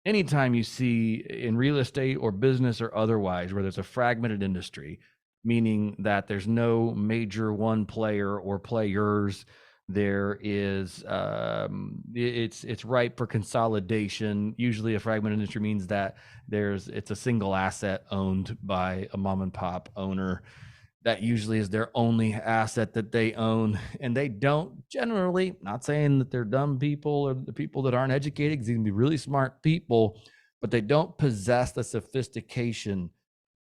anytime you see in real estate or business or otherwise where there's a fragmented industry, meaning that there's no major one player or players, there is it's ripe for consolidation. Usually a fragmented industry means that it's a single asset owned by a mom and pop owner. That usually is their only asset that they own, and they don't generally, not saying that they're dumb people or the people that aren't educated, because they can be really smart people, but they don't possess the sophistication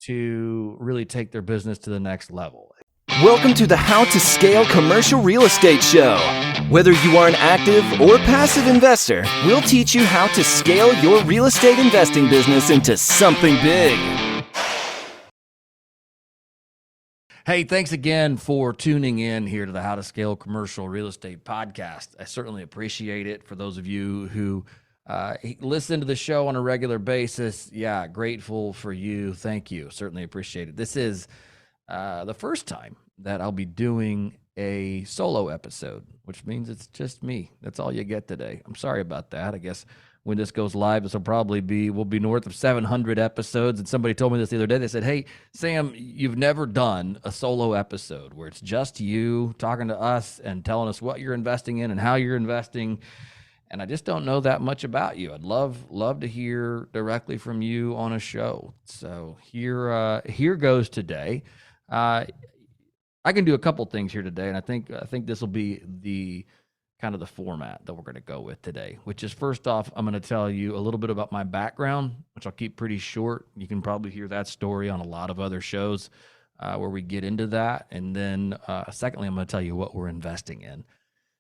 to really take their business to the next level. Welcome to the How to Scale Commercial Real Estate Show. Whether you are an active or passive investor, we'll teach you how to scale your real estate investing business into something big. Hey, thanks again for tuning in here to the How to Scale Commercial Real Estate podcast. I certainly appreciate it. For those of you who listen to the show on a regular basis, yeah, grateful for you. Thank you. Certainly appreciate it. This is the first time that I'll be doing a solo episode, which means it's just me. That's all you get today. I'm sorry about that. I guess when this goes live, this will be north of 700 episodes. And somebody told me this the other day. They said, "Hey, Sam, you've never done a solo episode where it's just you talking to us and telling us what you're investing in and how you're investing." And I just don't know that much about you. I'd love to hear directly from you on a show. So here goes today. I can do a couple things here today, and I think this will be the kind of the format that we're going to go with today, which is, first off, I'm going to tell you a little bit about my background, which I'll keep pretty short. You can probably hear that story on a lot of other shows where we get into that. And then secondly, I'm going to tell you what we're investing in.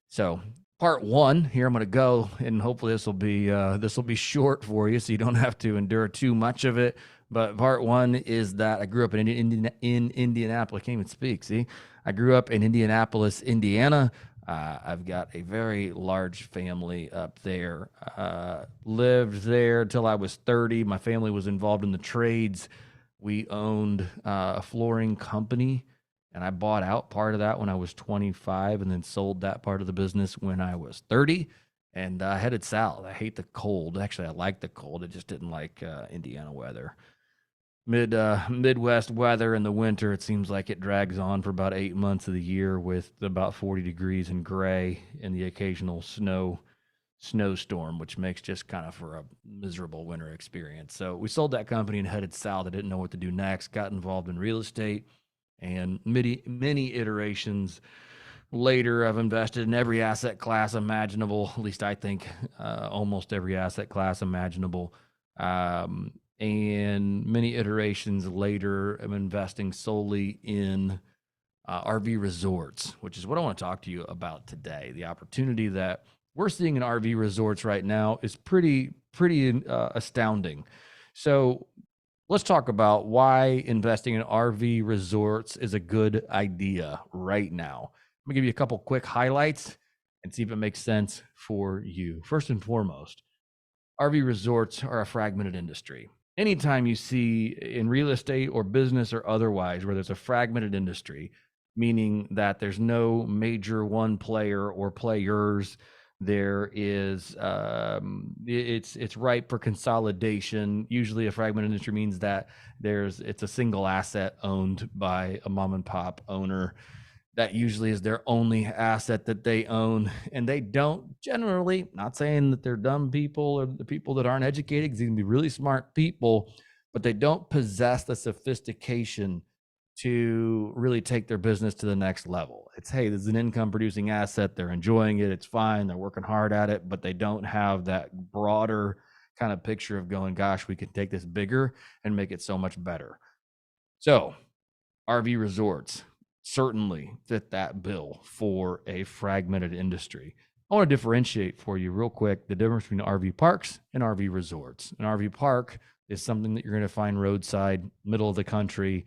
So part one, here I'm going to go, and hopefully this will be short for you, so you don't have to endure too much of it. But part one is that I grew up in Indianapolis. I can't even speak. See, I grew up in Indianapolis, Indiana. I've got a very large family up there. Lived there till I was 30. My family was involved in the trades. We owned a flooring company, and I bought out part of that when I was 25 and then sold that part of the business when I was 30 and headed south. I hate the cold. Actually, I like the cold. I just didn't like Indiana weather. Midwest weather in the winter, it seems like it drags on for about 8 months of the year with about 40 degrees and gray and the occasional snowstorm, which makes just kind of for a miserable winter experience. So we sold that company and headed south. I didn't know what to do next, got involved in real estate, and many iterations later, I've invested in every asset class imaginable. At least I think almost every asset class imaginable. And many iterations later, I'm investing solely in RV resorts, which is what I want to talk to you about today. The opportunity that we're seeing in RV resorts right now is pretty astounding. So let's talk about why investing in RV resorts is a good idea right now. I'm gonna give you a couple quick highlights and see if it makes sense for you. First and foremost, RV resorts are a fragmented industry. Anytime you see in real estate or business or otherwise where there's a fragmented industry, meaning that there's no major one player or players, there is it's ripe for consolidation. Usually a fragmented industry means that it's a single asset owned by a mom and pop owner. That usually is their only asset that they own, and they don't generally, not saying that they're dumb people or the people that aren't educated, because they can be really smart people, but they don't possess the sophistication to really take their business to the next level. It's, hey, this is an income producing asset. They're enjoying it. It's fine. They're working hard at it, but they don't have that broader kind of picture of going, gosh, we can take this bigger and make it so much better. So RV resorts certainly fit that bill for a fragmented industry. I want to differentiate for you real quick the difference between RV parks and RV resorts. An RV park is something that you're going to find roadside, middle of the country,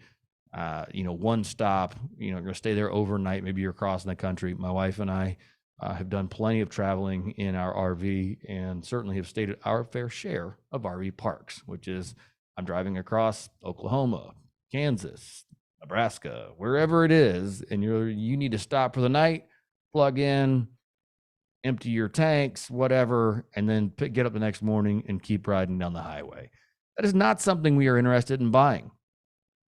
one stop, you're going to stay there overnight. Maybe you're crossing the country. My wife and I have done plenty of traveling in our RV and certainly have stayed at our fair share of RV parks, which is I'm driving across Oklahoma, Kansas, Nebraska, wherever it is, and you need to stop for the night, plug in, empty your tanks, whatever, and then get up the next morning and keep riding down the highway. That is not something we are interested in buying.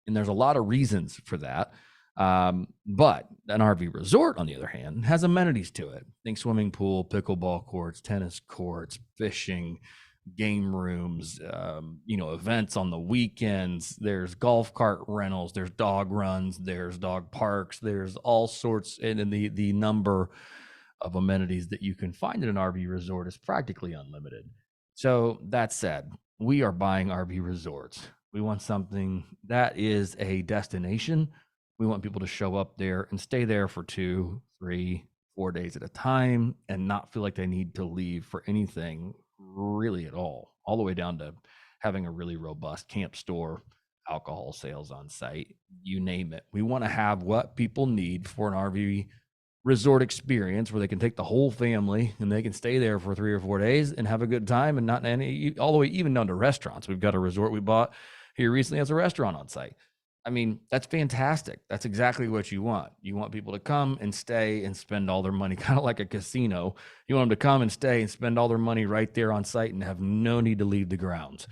And there's a lot of reasons for that. But an RV resort, on the other hand, has amenities to it. Think swimming pool, pickleball courts, tennis courts, fishing, game rooms, events on the weekends. There's golf cart rentals, there's dog runs, there's dog parks, there's all sorts. And then the number of amenities that you can find in an RV resort is practically unlimited. So that said, we are buying RV resorts. We want something that is a destination. We want people to show up there and stay there for 2, 3, 4 days at a time and not feel like they need to leave for anything really at all the way down to having a really robust camp store, alcohol sales on site, you name it. We want to have what people need for an RV resort experience where they can take the whole family and they can stay there for 3 or 4 days and have a good time, and not any, all the way even down to restaurants. We've got a resort we bought here recently as a restaurant on site. I mean, that's fantastic. That's exactly what you want. You want people to come and stay and spend all their money, kind of like a casino. You want them to come and stay and spend all their money right there on site and have no need to leave the grounds.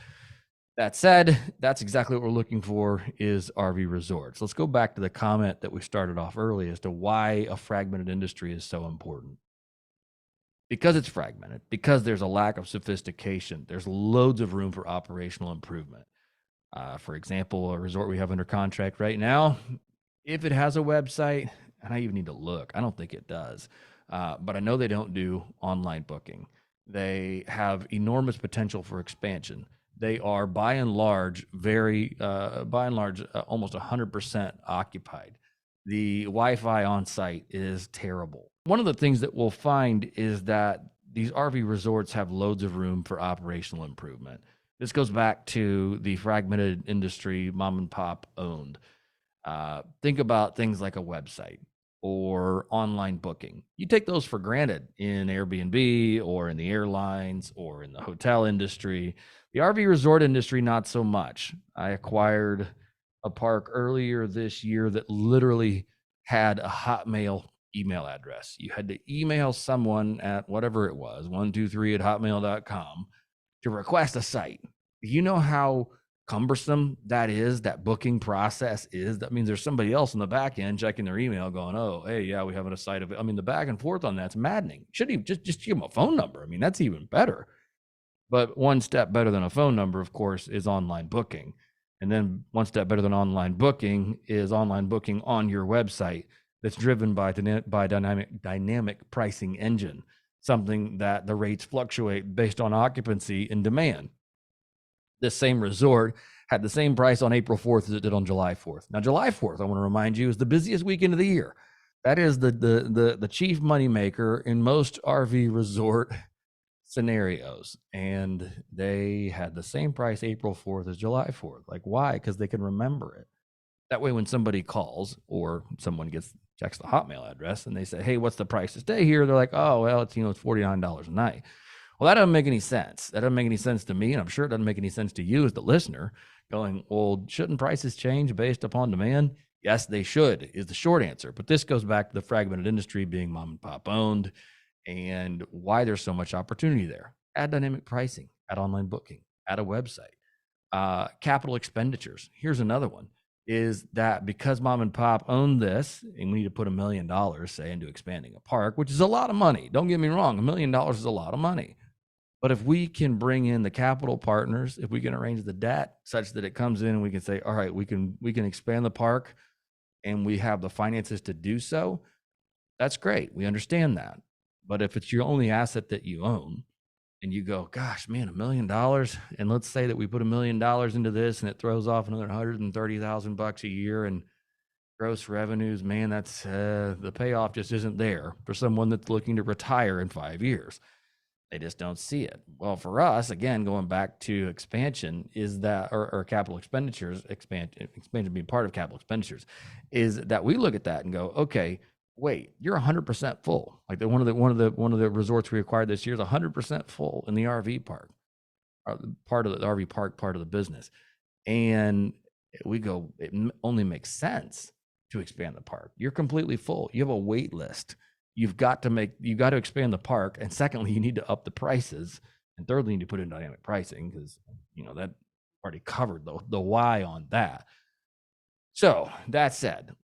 That said, that's exactly what we're looking for is RV resorts. Let's go back to the comment that we started off early as to why a fragmented industry is so important. Because it's fragmented, because there's a lack of sophistication, there's loads of room for operational improvement. For example, a resort we have under contract right now, if it has a website, and I even need to look, I don't think it does, but I know they don't do online booking. They have enormous potential for expansion. They are by and large almost 100% occupied. The Wi-Fi on site is terrible. One of the things that we'll find is that these RV resorts have loads of room for operational improvement. This goes back to the fragmented industry, mom and pop owned. Think about things like a website or online booking. You take those for granted in Airbnb or in the airlines or in the hotel industry. The RV resort industry, not so much. I acquired a park earlier this year that literally had a Hotmail email address. You had to email someone at whatever it was, 123@hotmail.com, to request a site. You know how cumbersome that booking process is? That means there's somebody else in the back end checking their email going, oh, hey, yeah, we have a site of it. I mean, the back and forth on that's maddening. Shouldn't even just give them a phone number. I mean, that's even better. But one step better than a phone number, of course, is online booking. And then one step better than online booking is online booking on your website that's driven by dynamic pricing engine, something that the rates fluctuate based on occupancy and demand. This same resort had the same price on April 4th as it did on July 4th. Now, July 4th, I want to remind you, is the busiest weekend of the year. That is the chief moneymaker in most RV resort scenarios. And they had the same price April 4th as July 4th. Like, why? Because they can remember it. That way, when somebody calls or someone checks the Hotmail address and they say, hey, what's the price to stay here? They're like, oh, well, it's $49 a night. Well, that doesn't make any sense. That doesn't make any sense to me, and I'm sure it doesn't make any sense to you as the listener going, well, shouldn't prices change based upon demand? Yes, they should, is the short answer. But this goes back to the fragmented industry being mom and pop owned and why there's so much opportunity there. Add dynamic pricing, add online booking, add a website. Capital expenditures. Here's another one, is that because mom and pop own this, and we need to put $1 million, say, into expanding a park, which is a lot of money. Don't get me wrong, $1 million is a lot of money. But if we can bring in the capital partners, if we can arrange the debt such that it comes in and we can say, all right, we can expand the park and we have the finances to do so, that's great. We understand that. But if it's your only asset that you own and you go, gosh, man, $1 million, and let's say that we put $1 million into this and it throws off another $130,000 a year and gross revenues, man, that's the payoff just isn't there for someone that's looking to retire in 5 years. They just don't see it. Well, for us, again, going back to expansion, is that or capital expenditures, expansion being part of capital expenditures, is that we look at that and go, okay, wait, you're 100% full. Like one of the resorts we acquired this year is 100% full in the RV park, part of the RV park, part of the business, and we go, it only makes sense to expand the park. You're completely full. You have a wait list. you've got to expand the park. And secondly, you need to up the prices. And thirdly, you need to put in dynamic pricing because, that already covered the why on that. So that said,